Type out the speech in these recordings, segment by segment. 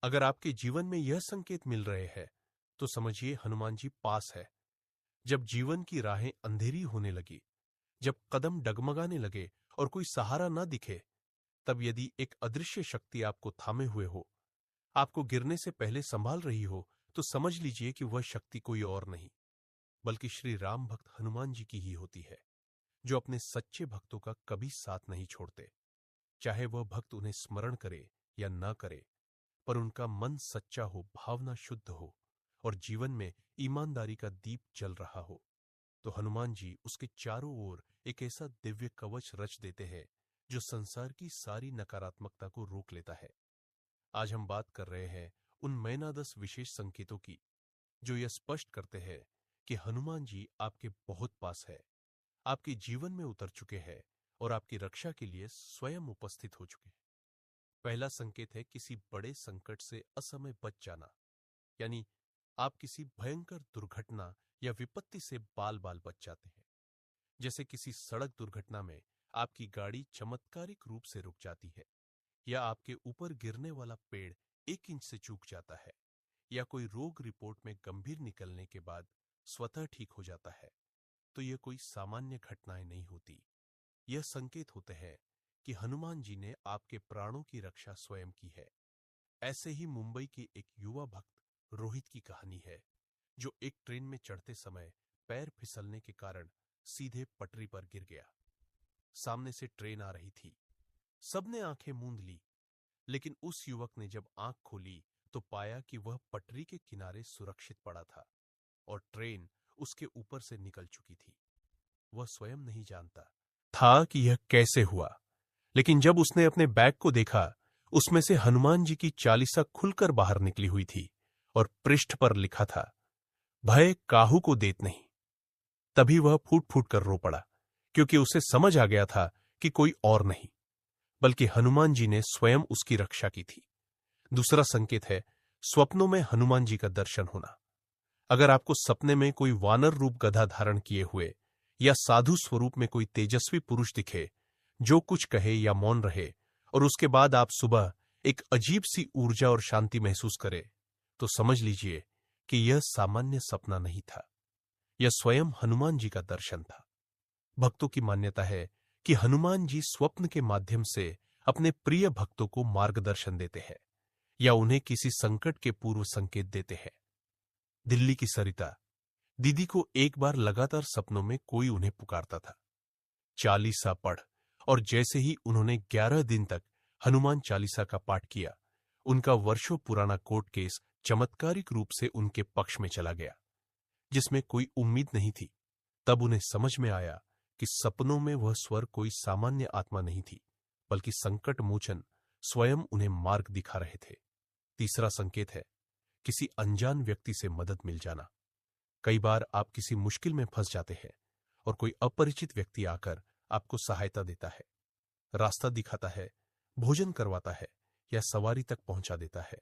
अगर आपके जीवन में यह संकेत मिल रहे हैं तो समझिए हनुमान जी पास है। जब जीवन की राहें अंधेरी होने लगी, जब कदम डगमगाने लगे और कोई सहारा न दिखे, तब यदि एक अदृश्य शक्ति आपको थामे हुए हो, आपको गिरने से पहले संभाल रही हो, तो समझ लीजिए कि वह शक्ति कोई और नहीं बल्कि श्री राम भक्त हनुमान जी की ही होती है, जो अपने सच्चे भक्तों का कभी साथ नहीं छोड़ते। चाहे वह भक्त उन्हें स्मरण करे या न करे, पर उनका मन सच्चा हो, भावना शुद्ध हो और जीवन में ईमानदारी का दीप जल रहा हो, तो हनुमान जी उसके चारों ओर एक ऐसा दिव्य कवच रच देते हैं जो संसार की सारी नकारात्मकता को रोक लेता है। आज हम बात कर रहे हैं उन मैनादस विशेष संकेतों की, जो यह स्पष्ट करते हैं कि हनुमान जी आपके बहुत पास है, आपके जीवन में उतर चुके हैं और आपकी रक्षा के लिए स्वयं उपस्थित हो चुके हैं। पहला संकेत है किसी बड़े संकट से असमय बच जाना, यानी आप किसी भयंकर दुर्घटना या विपत्ति से बाल बाल बच जाते हैं। जैसे किसी सड़क दुर्घटना में आपकी गाड़ी चमत्कारिक रूप से रुक जाती है, या आपके ऊपर गिरने वाला पेड़ 1 इंच से चूक जाता है, या कोई रोग रिपोर्ट में गंभीर निकलने के बाद स्वतः ठीक हो जाता है, तो यह कोई सामान्य घटनाएं नहीं होती। यह संकेत होते हैं कि हनुमान जी ने आपके प्राणों की रक्षा स्वयं की है। ऐसे ही मुंबई के एक युवा भक्त रोहित की कहानी है, जो एक ट्रेन में चढ़ते समय पैर फिसलने के कारण सीधे पटरी पर गिर गया। सामने से ट्रेन आ रही थी, सबने आंखें मूंद ली, लेकिन उस युवक ने जब आंख खोली तो पाया कि वह पटरी के किनारे सुरक्षित पड़ा था और ट्रेन उसके ऊपर से निकल चुकी थी। वह स्वयं नहीं जानता था कि यह कैसे हुआ, लेकिन जब उसने अपने बैग को देखा, उसमें से हनुमान जी की चालीसा खुलकर बाहर निकली हुई थी और पृष्ठ पर लिखा था, भय काहू को देत नहीं। तभी वह फूट फूट कर रो पड़ा, क्योंकि उसे समझ आ गया था कि कोई और नहीं बल्कि हनुमान जी ने स्वयं उसकी रक्षा की थी। दूसरा संकेत है स्वप्नों में हनुमान जी का दर्शन होना। अगर आपको सपने में कोई वानर रूप गधा धारण किए हुए या साधु स्वरूप में कोई तेजस्वी पुरुष दिखे, जो कुछ कहे या मौन रहे, और उसके बाद आप सुबह एक अजीब सी ऊर्जा और शांति महसूस करें, तो समझ लीजिए कि यह सामान्य सपना नहीं था, यह स्वयं हनुमान जी का दर्शन था। भक्तों की मान्यता है कि हनुमान जी स्वप्न के माध्यम से अपने प्रिय भक्तों को मार्गदर्शन देते हैं या उन्हें किसी संकट के पूर्व संकेत देते हैं। दिल्ली की सरिता दीदी को एक बार लगातार सपनों में कोई उन्हें पुकारता था, चालीसा पढ़, और जैसे ही उन्होंने 11 दिन तक हनुमान चालीसा का पाठ किया, उनका वर्षों पुराना कोर्ट केस चमत्कारिक रूप से उनके पक्ष में चला गया, जिसमें कोई उम्मीद नहीं थी। तब उन्हें समझ में आया कि सपनों में वह स्वर कोई सामान्य आत्मा नहीं थी, बल्कि संकट मोचन स्वयं उन्हें मार्ग दिखा रहे थे। तीसरा संकेत है किसी अनजान व्यक्ति से मदद मिल जाना। कई बार आप किसी मुश्किल में फंस जाते हैं और कोई अपरिचित व्यक्ति आकर आपको सहायता देता है, रास्ता दिखाता है, भोजन करवाता है या सवारी तक पहुंचा देता है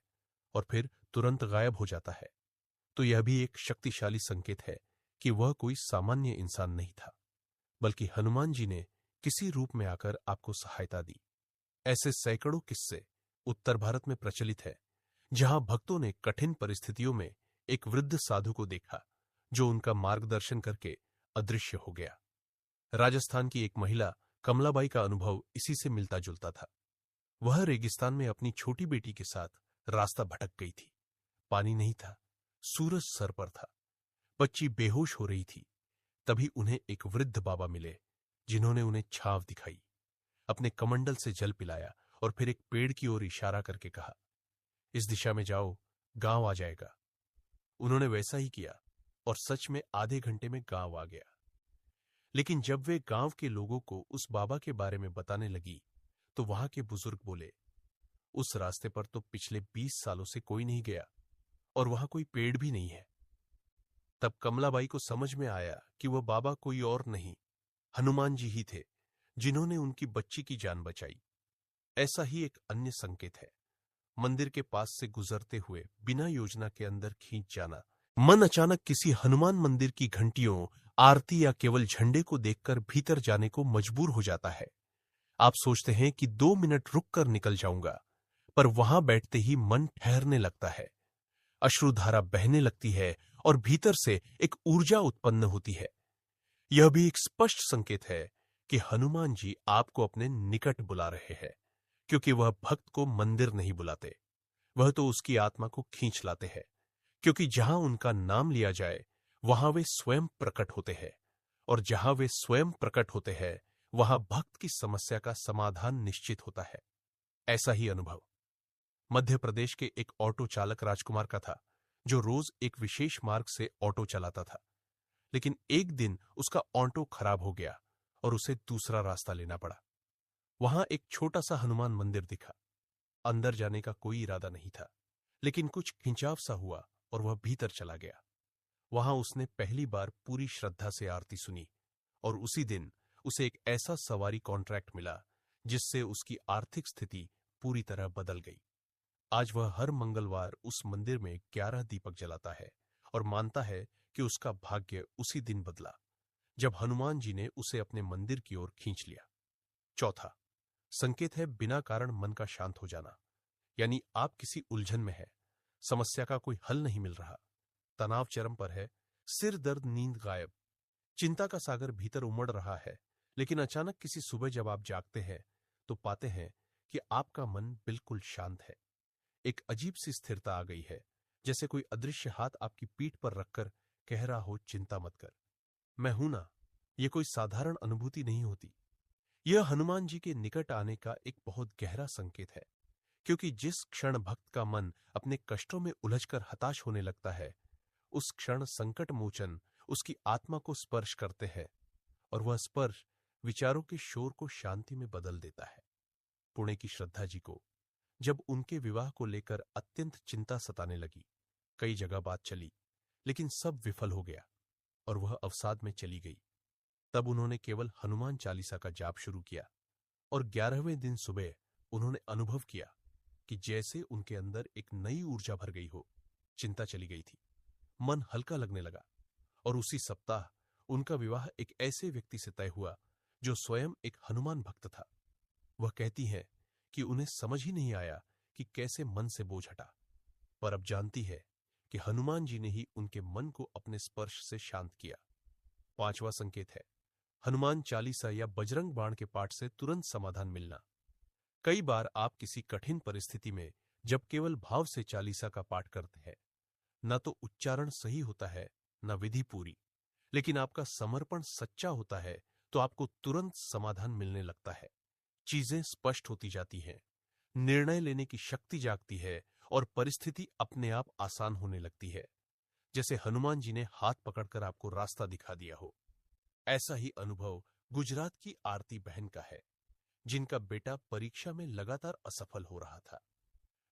और फिर तुरंत गायब हो जाता है, तो यह भी एक शक्तिशाली संकेत है कि वह कोई सामान्य इंसान नहीं था, बल्कि हनुमान जी ने किसी रूप में आकर आपको सहायता दी। ऐसे सैकड़ों किस्से उत्तर भारत में प्रचलित है, जहां भक्तों ने कठिन परिस्थितियों में एक वृद्ध साधु को देखा, जो उनका मार्गदर्शन करके अदृश्य हो गया। राजस्थान की एक महिला कमलाबाई का अनुभव इसी से मिलता जुलता था। वह रेगिस्तान में अपनी छोटी बेटी के साथ रास्ता भटक गई थी। पानी नहीं था, सूरज सर पर था, बच्ची बेहोश हो रही थी। तभी उन्हें एक वृद्ध बाबा मिले, जिन्होंने उन्हें छांव दिखाई, अपने कमंडल से जल पिलाया और फिर एक पेड़ की ओर इशारा करके कहा, इस दिशा में जाओ, गांव आ जाएगा। उन्होंने वैसा ही किया और सच में आधे घंटे में गांव आ गया। लेकिन जब वे गांव के लोगों को उस बाबा के बारे में बताने लगी, तो वहां के बुजुर्ग बोले, उस रास्ते पर तो पिछले 20 सालों से कोई नहीं गया और वहां कोई पेड़ भी नहीं है। तब कमलाबाई को समझ में आया कि वह बाबा कोई और नहीं, हनुमान जी ही थे, जिन्होंने उनकी बच्ची की जान बचाई। ऐसा ही एक अन्य संकेत है, मंदिर के पास से गुजरते हुए बिना योजना के अंदर खींच जाना। मन अचानक किसी हनुमान मंदिर की घंटियों, आरती या केवल झंडे को देखकर भीतर जाने को मजबूर हो जाता है। आप सोचते हैं कि 2 मिनट रुक कर निकल जाऊंगा, पर वहां बैठते ही मन ठहरने लगता है, अश्रुधारा बहने लगती है और भीतर से एक ऊर्जा उत्पन्न होती है। यह भी एक स्पष्ट संकेत है कि हनुमान जी आपको अपने निकट बुला रहे हैं, क्योंकि वह भक्त को मंदिर नहीं बुलाते, वह तो उसकी आत्मा को खींच लाते हैं, क्योंकि जहां उनका नाम लिया जाए वहां वे स्वयं प्रकट होते हैं, और जहां वे स्वयं प्रकट होते हैं वहां भक्त की समस्या का समाधान निश्चित होता है। ऐसा ही अनुभव मध्य प्रदेश के एक ऑटो चालक राजकुमार का था, जो रोज एक विशेष मार्ग से ऑटो चलाता था। लेकिन एक दिन उसका ऑटो खराब हो गया और उसे दूसरा रास्ता लेना पड़ा। वहां एक छोटा सा हनुमान मंदिर दिखा। अंदर जाने का कोई इरादा नहीं था, लेकिन कुछ खिंचाव सा हुआ और वह भीतर चला गया। वहां उसने पहली बार पूरी श्रद्धा से आरती सुनी, और उसी दिन उसे एक ऐसा सवारी कॉन्ट्रैक्ट मिला जिससे उसकी आर्थिक स्थिति पूरी तरह बदल गई। आज वह हर मंगलवार उस मंदिर में 11 दीपक जलाता है और मानता है कि उसका भाग्य उसी दिन बदला जब हनुमान जी ने उसे अपने मंदिर की ओर खींच लिया। चौथा संकेत है बिना कारण मन का शांत हो जाना, यानी आप किसी उलझन में है, समस्या का कोई हल नहीं मिल रहा, तनाव चरम पर है, सिर दर्द, नींद गायब, चिंता का सागर भीतर उमड़ रहा है, लेकिन अचानक किसी सुबह जब आप जागते हैं तो पाते हैं कि आपका मन बिल्कुल शांत है। एक अजीब सी स्थिरता आ गई है, जैसे कोई अदृश्य हाथ आपकी पीठ पर रखकर कह रहा हो, चिंता मत कर, मैं हूं ना। यह कोई साधारण अनुभूति नहीं होती, यह हनुमान जी के निकट आने का एक बहुत गहरा संकेत है, क्योंकि जिस क्षण भक्त का मन अपने कष्टों में उलझकर हताश होने लगता है, उस क्षण संकट मोचन उसकी आत्मा को स्पर्श करते हैं, और वह स्पर्श विचारों के शोर को शांति में बदल देता है। पुणे की श्रद्धा जी को जब उनके विवाह को लेकर अत्यंत चिंता सताने लगी, कई जगह बात चली, लेकिन सब विफल हो गया और वह अवसाद में चली गई। तब उन्होंने केवल हनुमान चालीसा का जाप शुरू किया, और 11वें दिन सुबह उन्होंने अनुभव किया कि जैसे उनके अंदर एक नई ऊर्जा भर गई हो, चिंता चली गई थी, मन हल्का लगने लगा, और उसी सप्ताह उनका विवाह एक ऐसे व्यक्ति से तय हुआ जो स्वयं एक हनुमान भक्त था। वह कहती हैं कि उन्हें समझ ही नहीं आया कि कैसे मन से बोझ हटा, पर अब जानती है कि हनुमान जी ने ही उनके मन को अपने स्पर्श से शांत किया। पांचवा संकेत है हनुमान चालीसा या बजरंग बाण के पाठ से तुरंत समाधान मिलना। कई बार आप किसी कठिन परिस्थिति में जब केवल भाव से चालीसा का पाठ करते हैं, न तो उच्चारण सही होता है, न विधि पूरी, लेकिन आपका समर्पण सच्चा होता है, तो आपको तुरंत समाधान मिलने लगता है। चीजें स्पष्ट होती जाती हैं, निर्णय लेने की शक्ति जागती है, और परिस्थिति अपने आप आसान होने लगती है, जैसे हनुमान जी ने हाथ पकड़कर आपको रास्ता दिखा दिया हो। ऐसा ही अनुभव गुजरात की आरती बहन का है, जिनका बेटा परीक्षा में लगातार असफल हो रहा था।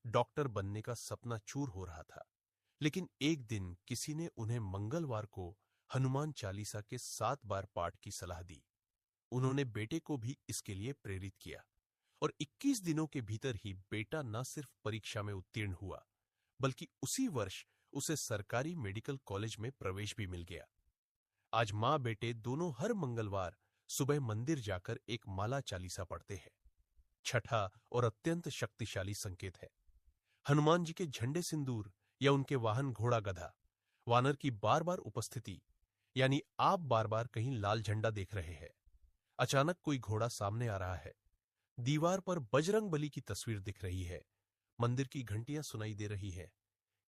डॉक्टर बनने का सपना चूर हो रहा था, लेकिन एक दिन किसी ने उन्हें मंगलवार को हनुमान चालीसा के 7 बार पाठ की सलाह दी। उन्होंने बेटे को भी इसके लिए प्रेरित किया, और 21 दिनों के भीतर ही बेटा न सिर्फ परीक्षा में उत्तीर्ण हुआ, बल्कि उसी वर्ष उसे सरकारी मेडिकल कॉलेज में प्रवेश भी मिल गया। आज मां बेटे दोनों हर मंगलवार सुबह मंदिर जाकर एक माला चालीसा पढ़ते हैं। छठा और अत्यंत शक्तिशाली संकेत है हनुमान जी के झंडे सिंदूर या उनके वाहन घोड़ा गधा वानर की बार बार उपस्थिति, यानी आप बार बार कहीं लाल झंडा देख रहे हैं, अचानक कोई घोड़ा सामने आ रहा है, दीवार पर बजरंग बली की तस्वीर दिख रही है, मंदिर की घंटियां सुनाई दे रही है,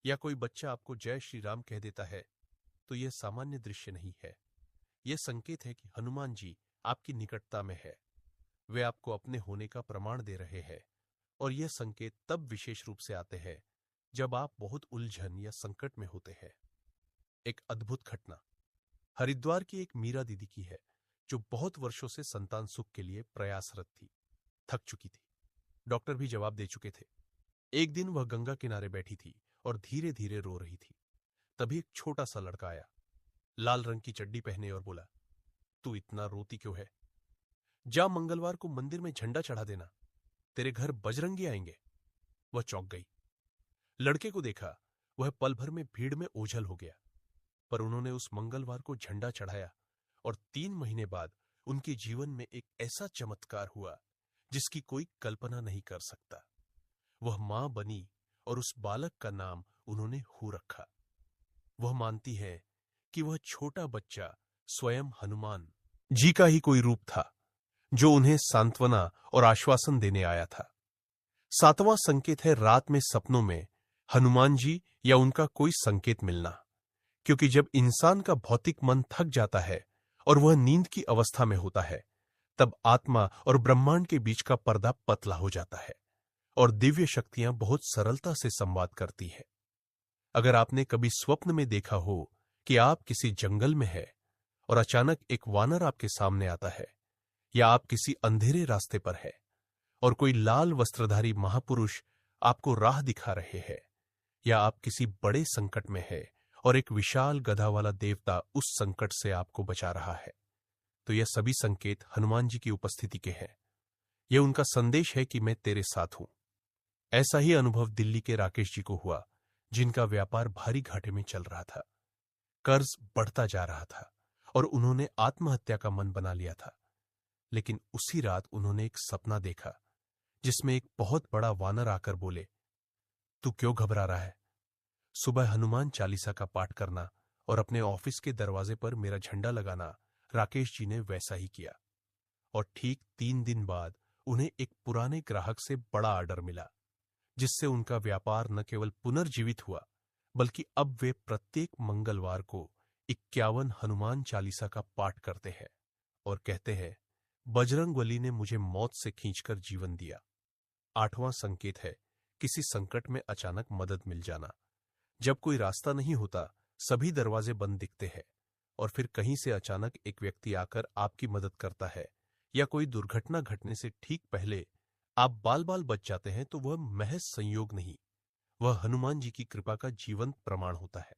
या कोई बच्चा आपको जय श्री राम कह देता है, तो यह सामान्य दृश्य नहीं है। यह संकेत है कि हनुमान जी आपकी निकटता में है, वे आपको अपने होने का प्रमाण दे रहे हैं, और यह संकेत तब विशेष रूप से आते हैं जब आप बहुत उलझन या संकट में होते हैं। एक अद्भुत घटना हरिद्वार की एक मीरा दीदी की है, जो बहुत वर्षों से संतान सुख के लिए प्रयासरत थी, थक चुकी थी, डॉक्टर भी जवाब दे चुके थे। एक दिन वह गंगा किनारे बैठी थी और धीरे धीरे रो रही थी। तभी एक छोटा सा लड़का आया, लाल रंग की चड्डी पहने, और बोला, तू इतना रोती क्यों है? जा मंगलवार को मंदिर में झंडा चढ़ा देना, तेरे घर बजरंगी आएंगे। वह चौंक गई। लड़के को देखा, वह पल भर में भीड़ में ओझल हो गया, पर उन्होंने उस मंगलवार को झंडा चढ़ाया, और 3 महीने बाद उनके जीवन में एक ऐसा चमत्कार हुआ जिसकी कोई कल्पना नहीं कर सकता। वह मां बनी और उस बालक का नाम उन्होंने हू रखा। वह मानती है कि वह छोटा बच्चा स्वयं हनुमान जी का ही कोई रूप था, जो उन्हें सांत्वना और आश्वासन देने आया था। सातवां संकेत है रात में सपनों में हनुमान जी या उनका कोई संकेत मिलना, क्योंकि जब इंसान का भौतिक मन थक जाता है और वह नींद की अवस्था में होता है, तब आत्मा और ब्रह्मांड के बीच का पर्दा पतला हो जाता है और दिव्य शक्तियां बहुत सरलता से संवाद करती है। अगर आपने कभी स्वप्न में देखा हो कि आप किसी जंगल में हैं और अचानक एक वानर आपके सामने आता है, या आप किसी अंधेरे रास्ते पर है और कोई लाल वस्त्रधारी महापुरुष आपको राह दिखा रहे हैं, या आप किसी बड़े संकट में है और एक विशाल गधा वाला देवता उस संकट से आपको बचा रहा है, तो यह सभी संकेत हनुमान जी की उपस्थिति के हैं। यह उनका संदेश है कि मैं तेरे साथ हूं। ऐसा ही अनुभव दिल्ली के राकेश जी को हुआ, जिनका व्यापार भारी घाटे में चल रहा था। कर्ज बढ़ता जा रहा था और उन्होंने आत्महत्या का मन बना लिया था। लेकिन उसी रात उन्होंने एक सपना देखा, जिसमें एक बहुत बड़ा वानर आकर बोले, तू क्यों घबरा रहा है? सुबह हनुमान चालीसा का पाठ करना और अपने ऑफिस के दरवाजे पर मेरा झंडा लगाना। राकेश जी ने वैसा ही किया और ठीक 3 दिन बाद उन्हें एक पुराने ग्राहक से बड़ा ऑर्डर मिला, जिससे उनका व्यापार न केवल पुनर्जीवित हुआ, बल्कि अब वे प्रत्येक मंगलवार को 51 हनुमान चालीसा का पाठ करते हैं और कहते हैं, बजरंगबली ने मुझे मौत से खींचकर जीवन दिया। 8वां संकेत है किसी संकट में अचानक मदद मिल जाना। जब कोई रास्ता नहीं होता, सभी दरवाजे बंद दिखते हैं और फिर कहीं से अचानक एक व्यक्ति आकर आपकी मदद करता है, या कोई दुर्घटना घटने से ठीक पहले आप बाल बाल बच जाते हैं, तो वह महज संयोग नहीं, वह हनुमान जी की कृपा का जीवंत प्रमाण होता है।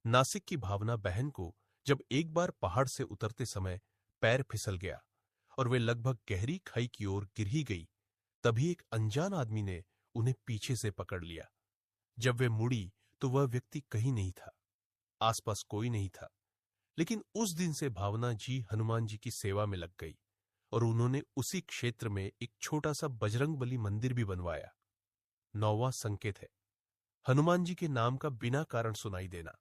नासिक की भावना बहन को जब एक बार पहाड़ से उतरते समय पैर फिसल गया और वे लगभग गहरी खाई की ओर गिर ही गई, तभी एक अनजान आदमी ने उन्हें पीछे से पकड़ लिया। जब वे मुड़ी तो वह व्यक्ति कहीं नहीं था, आसपास कोई नहीं था। लेकिन उस दिन से भावना जी हनुमान जी की सेवा में लग गई और उन्होंने उसी क्षेत्र में एक छोटा सा बजरंगबली मंदिर भी बनवाया। 9वां संकेत है हनुमान जी के नाम का बिना कारण सुनाई देना।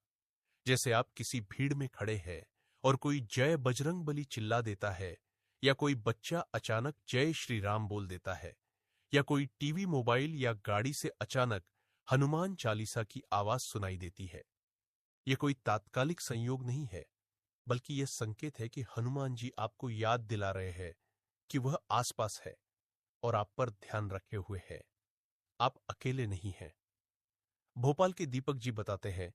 जैसे आप किसी भीड़ में खड़े हैं और कोई जय बजरंगबली चिल्ला देता है, या कोई बच्चा अचानक जय श्री राम बोल देता है, या कोई टीवी, मोबाइल या गाड़ी से अचानक हनुमान चालीसा की आवाज सुनाई देती है। यह कोई तात्कालिक संयोग नहीं है, बल्कि यह संकेत है कि हनुमान जी आपको याद दिला रहे हैं कि वह आसपास है और आप पर ध्यान रखे हुए है। आप अकेले नहीं हैं। भोपाल के दीपक जी बताते हैं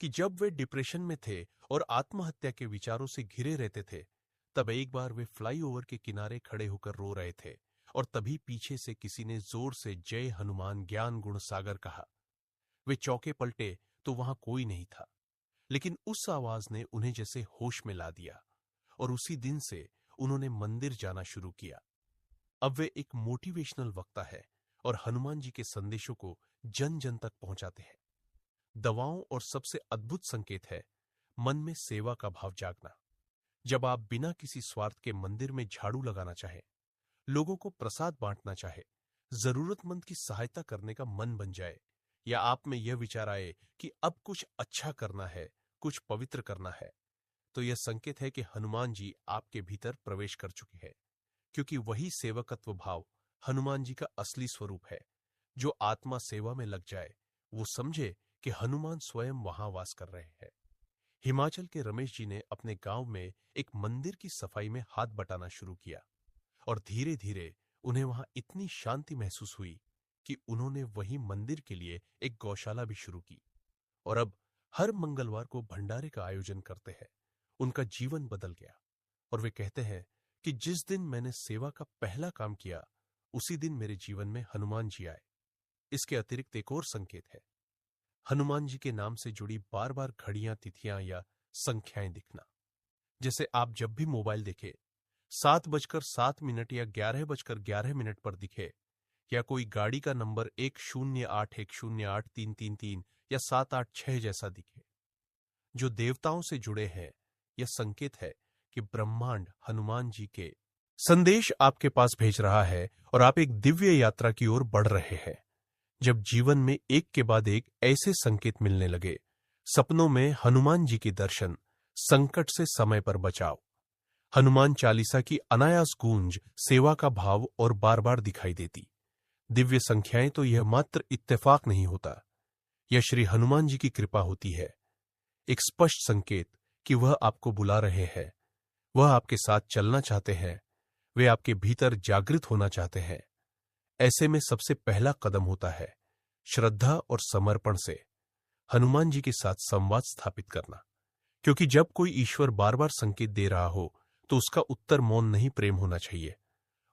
कि जब वे डिप्रेशन में थे और आत्महत्या के विचारों से घिरे रहते थे, तब एक बार वे फ्लाईओवर के किनारे खड़े होकर रो रहे थे और तभी पीछे से किसी ने जोर से जय हनुमान ज्ञान गुण सागर कहा। वे चौंके पलटे तो वहां कोई नहीं था, लेकिन उस आवाज ने उन्हें जैसे होश में ला दिया और उसी दिन से उन्होंने मंदिर जाना शुरू किया। अब वे एक मोटिवेशनल वक्ता है और हनुमान जी के संदेशों को जन जन तक पहुंचाते हैं। दवाओं और सबसे अद्भुत संकेत है मन में सेवा का भाव जागना। जब आप बिना किसी स्वार्थ के मंदिर में झाड़ू लगाना चाहे, लोगों को प्रसाद बांटना चाहे, जरूरतमंद की सहायता करने का मन बन जाए, या आप में यह विचार आए कि अब कुछ अच्छा करना है, कुछ पवित्र करना है, तो यह संकेत है कि हनुमान जी आपके भीतर प्रवेश कर चुके हैं, क्योंकि वही सेवकत्व भाव हनुमान जी का असली स्वरूप है। जो आत्मा सेवा में लग जाए, वो समझे कि हनुमान स्वयं वहां वास कर रहे हैं। हिमाचल के रमेश जी ने अपने गांव में एक मंदिर की सफाई में हाथ बटाना शुरू किया और धीरे धीरे उन्हें वहां इतनी शांति महसूस हुई कि उन्होंने वही मंदिर के लिए एक गौशाला भी शुरू की और अब हर मंगलवार को भंडारे का आयोजन करते हैं। उनका जीवन बदल गया और वे कहते हैं कि जिस दिन मैंने सेवा का पहला काम किया, उसी दिन मेरे जीवन में हनुमान जी आए। इसके अतिरिक्त एक और संकेत है हनुमान जी के नाम से जुड़ी बार बार घड़ियां, तिथियां या संख्याएं दिखना। जैसे आप जब भी मोबाइल देखें 7:07 या 11:11 पर दिखे, या कोई गाड़ी का नंबर 1081083333 या 786 जैसा दिखे, जो देवताओं से जुड़े हैं, यह संकेत है कि ब्रह्मांड हनुमान जी के संदेश आपके पास भेज रहा है और आप एक दिव्य यात्रा की ओर बढ़ रहे हैं। जब जीवन में एक के बाद एक ऐसे संकेत मिलने लगे, सपनों में हनुमान जी के दर्शन, संकट से समय पर बचाव, हनुमान चालीसा की अनायास गूंज सेवा का भाव और बार बार दिखाई देती। दिव्य संख्याएं तो यह मात्र इत्तेफाक नहीं होता, यह श्री हनुमान जी की कृपा होती है, एक स्पष्ट संकेत कि वह आपको बुला रहे हैं, वह आपके साथ चलना चाहते हैं, वे आपके भीतर जागृत होना चाहते हैं। ऐसे में सबसे पहला कदम होता है श्रद्धा और समर्पण से हनुमान जी के साथ संवाद स्थापित करना, क्योंकि जब कोई ईश्वर बार बार संकेत दे रहा हो तो उसका उत्तर मौन नहीं प्रेम होना चाहिए,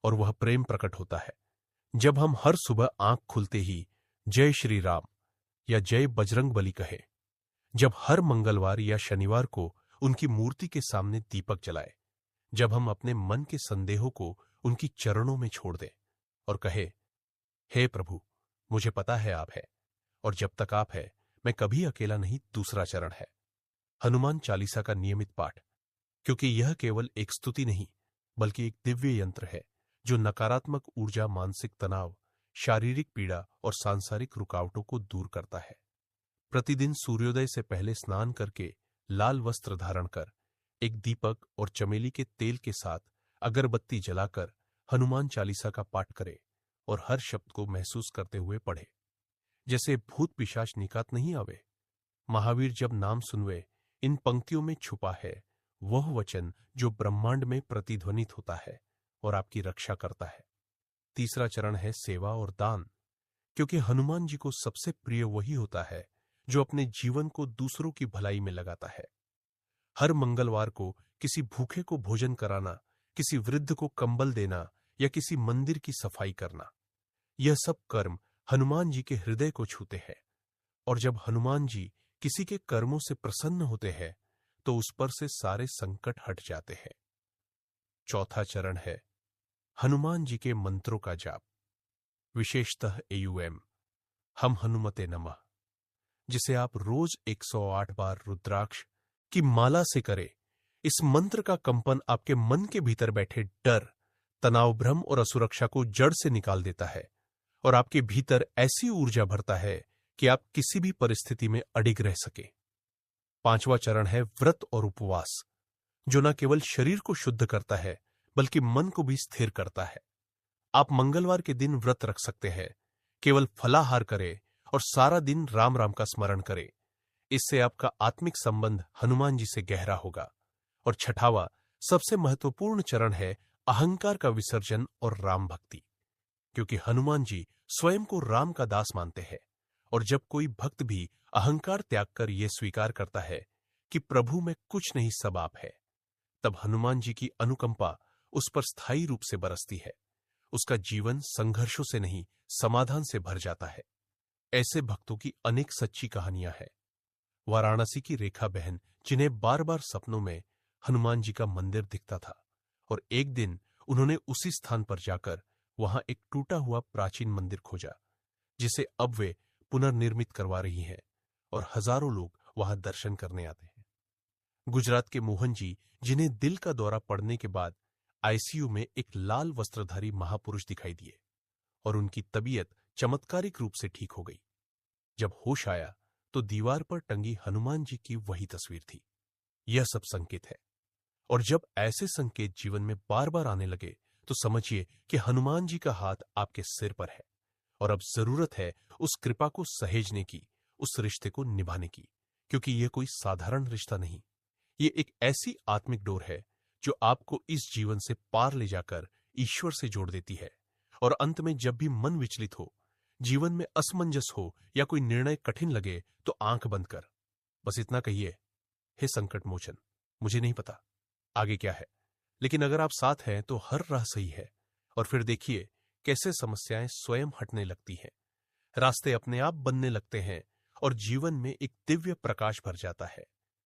और वह प्रेम प्रकट होता है जब हम हर सुबह आंख खुलते ही जय श्री राम या जय बजरंग बली कहे, जब हर मंगलवार या शनिवार को उनकी मूर्ति के सामने दीपक जलाए, जब हम अपने मन के संदेहों को उनकी चरणों में छोड़ दें और कहे, हे प्रभु, मुझे पता है आप है, और जब तक आप है मैं कभी अकेला नहीं। दूसरा चरण है हनुमान चालीसा का नियमित पाठ, क्योंकि यह केवल एक स्तुति नहीं बल्कि एक दिव्य यंत्र है जो नकारात्मक ऊर्जा, मानसिक तनाव, शारीरिक पीड़ा और सांसारिक रुकावटों को दूर करता है। प्रतिदिन सूर्योदय से पहले स्नान करके लाल वस्त्र धारण कर एक दीपक और चमेली के तेल के साथ अगरबत्ती जलाकर हनुमान चालीसा का पाठ करे और हर शब्द को महसूस करते हुए पढ़े, जैसे भूत पिशाच निकात नहीं आवे। महावीर जब नाम सुनवे, इन पंक्तियों में छुपा है वह वचन जो ब्रह्मांड में प्रतिध्वनित होता है और आपकी रक्षा करता है। तीसरा चरण है सेवा और दान, क्योंकि हनुमान जी को सबसे प्रिय वही होता है जो अपने जीवन को दूसरों की भलाई में लगाता है। हर मंगलवार को किसी भूखे को भोजन कराना, किसी वृद्ध को कंबल देना या किसी मंदिर की सफाई करना, यह सब कर्म हनुमान जी के हृदय को छूते हैं, और जब हनुमान जी किसी के कर्मों से प्रसन्न होते हैं तो उस पर से सारे संकट हट जाते हैं। चौथा चरण है हनुमान जी के मंत्रों का जाप, विशेषतः एयूएम हम हनुमते नमः, जिसे आप रोज 108 बार रुद्राक्ष की माला से करें। इस मंत्र का कंपन आपके मन के भीतर बैठे डर, तनाव, भ्रम और असुरक्षा को जड़ से निकाल देता है और आपके भीतर ऐसी ऊर्जा भरता है कि आप किसी भी परिस्थिति में अडिग रह सके। पांचवा चरण है व्रत और उपवास, जो न केवल शरीर को शुद्ध करता है बल्कि मन को भी स्थिर करता है। आप मंगलवार के दिन व्रत रख सकते हैं, केवल फलाहार करें और सारा दिन राम राम का स्मरण करें। इससे आपका आत्मिक संबंध हनुमान जी से गहरा होगा। और छठावा, सबसे महत्वपूर्ण चरण है अहंकार का विसर्जन और राम भक्ति, क्योंकि हनुमान जी स्वयं को राम का दास मानते हैं, और जब कोई भक्त भी अहंकार त्याग कर यह स्वीकार करता है कि प्रभु में कुछ नहीं, सब आप है, तब हनुमान जी की अनुकंपा उस पर स्थायी रूप से बरसती है। उसका जीवन संघर्षों से नहीं, समाधान से भर जाता है। ऐसे भक्तों की अनेक सच्ची कहानियां हैं। वाराणसी की रेखा बहन, जिन्हें बार बार सपनों में हनुमान जी का मंदिर दिखता था, और एक दिन उन्होंने उसी स्थान पर जाकर वहां एक टूटा हुआ प्राचीन मंदिर खोजा, जिसे अब वे पुनर्निर्मित करवा रही हैं, और हजारों लोग वहां दर्शन करने आते हैं। गुजरात के मोहन जी, जिन्हें दिल का दौरा पड़ने के बाद आईसीयू में एक लाल वस्त्रधारी महापुरुष दिखाई दिए और उनकी तबीयत चमत्कारिक रूप से ठीक हो गई। जब होश आया तो दीवार पर टंगी हनुमान जी की वही तस्वीर थी। यह सब संकेत है, और जब ऐसे संकेत जीवन में बार बार आने लगे तो समझिए कि हनुमान जी का हाथ आपके सिर पर है, और अब जरूरत है उस कृपा को सहेजने की, उस रिश्ते को निभाने की, क्योंकि यह कोई साधारण रिश्ता नहीं, ये एक ऐसी आत्मिक डोर है जो आपको इस जीवन से पार ले जाकर ईश्वर से जोड़ देती है। और अंत में जब भी मन विचलित हो, जीवन में असमंजस हो या कोई निर्णय कठिन लगे, तो आंख बंद कर बस इतना कहिए, हे संकट मोचन, मुझे नहीं पता आगे क्या है, लेकिन अगर आप साथ हैं तो हर राह सही है। और फिर देखिए कैसे समस्याएं स्वयं हटने लगती हैं, रास्ते अपने आप बनने लगते हैं और जीवन में एक दिव्य प्रकाश भर जाता है।